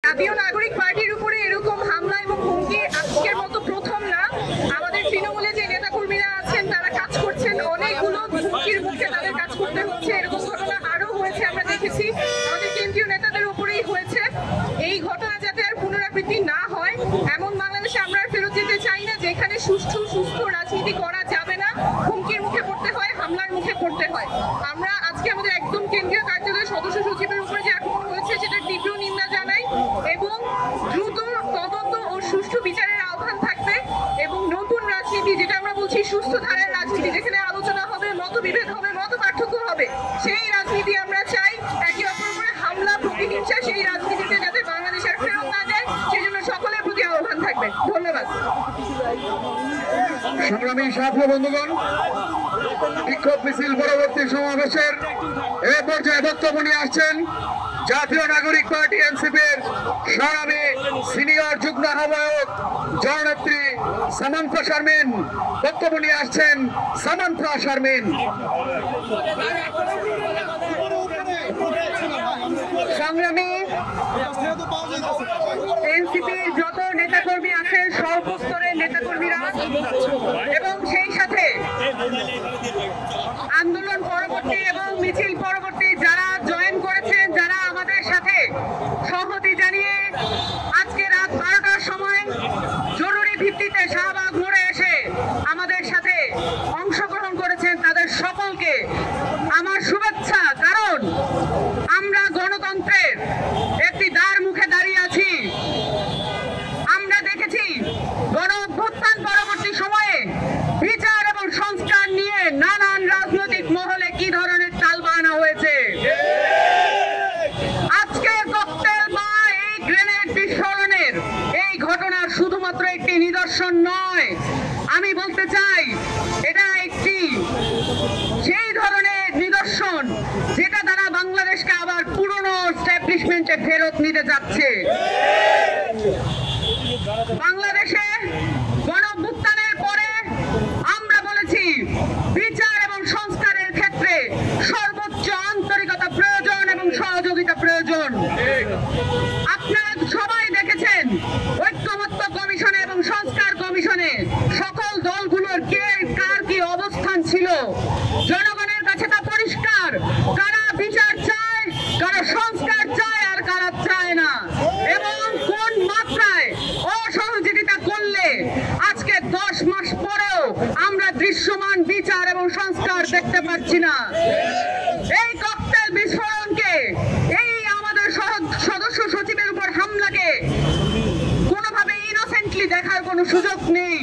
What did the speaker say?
জাতীয় নাগরিক পার্টির উপরে এরকম হামলা এবং হুমকি আজকের মতো প্রথম না। আমাদের তৃণমূলে যে নেতাকর্মীরা আছেন তারা কাজ করছেন, অনেকগুলো হুমকির মুখে তাদের কাজ করতে হচ্ছে। এরকম ঘটনা আরো হয়েছে, আমরা দেখেছি আমাদের কেন্দ্রীয় নেতাদের উপরেই হয়েছে। এই ঘটনা যাতে আর পুনরাবৃত্তি না হয়, এমন বাংলাদেশে আমরা ফেরত যেতে চাই না যেখানে সুস্থ রাজনীতি করা যাবে না, হুমকির মুখে পড়তে হয়, হামলার মুখে পড়তে হয়। আমরা আজকে আমাদের একদম কেন্দ্রীয় কার্যালয়ের সদস্য সচিবের উপরে যে আক্রমণ হয়েছে সেটা তীব্র নিন্দা জানাই এবং দ্রুত তদন্ত ও সুষ্ঠু বিচারের আহ্বান থাকবে এবং নতুন রাজনীতি, যেটা আমরা বলছি সুস্থ ধারার রাজনীতি, যেখানে আলোচনা হবে, মতবিভেদ হবে, মত পার্থক্য হবে, সেই রাজনীতি আমরা চাই। একে অপরের উপরে হামলা, প্রতিহিংসা, সেই রাজনীতিতে যাতে বাংলাদেশ আর ফেরত না যায়, সেই জন্য সকলের প্রতি আহ্বান থাকবে। ধন্যবাদ। সংগ্রামী সাথী বন্ধুগণ, বিক্ষোভ মিছিল পরবর্তী সমাবেশের এ পর্যায়ে বক্তব্য নিয়ে আসছেন জাতীয় নাগরিক পার্টি এনসিপির সংগ্রামী সিনিয়র যুগ্ম আহ্বায়ক জননেত্রী সামান্থা শারমিন। বক্তব্য নিয়ে আসছেন সামান্থা শারমিন। সংগ্রামী এনসিপির যত নেতাকর্মী আছেন, সর্বস্তরের নেতাকর্মীরা এবং সেই সাথে আন্দোলন পরবর্তী এবং মিছিল পরবর্তী যারা জয়েন করেছেন, যারা আমাদের সাথে সংহতি জানিয়ে আজকে রাত 12টার সময় জরুরি ভিত্তিতে শাহবাগ মোড়ে এসে আমাদের সাথে অংশগ্রহণ করেছেন, তাদের সকলকে আমার শুভেচ্ছা। কারণ আমরা গণতন্ত্রের একটি দ্বার মুখে দাঁড়িয়ে আছি। আমরা দেখেছি গণ অভ্যুত্থান পরবর্তী সময়ে বিচার এবং সংস্কার নিয়ে নানান রাজনৈতিক মহলে কি ধরনের তালবাহানা হয়েছে। আজকে ককটেল বা এই গ্রেনেড বিস্ফোরণের এই ঘটনা শুধুমাত্র একটি নিদর্শন নয়, আমি বলতে চাই এটা একটি সেই ধরনের নিদর্শন যেটা দ্বারা বাংলাদেশকে আবার পুরনো এস্টাবলিশমেন্টে ফেরত নিতে যাচ্ছে। বাংলাদেশে গণ অভ্যুত্থানের পরে আমরা বলেছি বিচার এবং সংস্কারের ক্ষেত্রে সর্বোচ্চ আন্তরিকতা প্রয়োজন এবং সহযোগিতা প্রয়োজন। আপনারা সবাই দেখেছেন ঐক্যমত্য কমিশনে এবং সংস্কার কমিশনে সকল দলগুলোর কার কি অবস্থান ছিল। জনগণের কাছে তা পরিষ্কার, কারা বিচার চায়, কারা সংস্কার চায় আর কারা চায় না, এবং কোন মাত্রায় অসহযোগিতা করলে আজকে 10 মাস পরেও আমরা দৃশ্যমান বিচার এবং সংস্কার দেখতে পাচ্ছি না। এই ককটেল বিস্ফোরণকে, এই আমাদের সদস্য সচিবের উপর হামলাকে কোনোভাবে ইনোসেন্টলি দেখার কোনো সুযোগ নেই।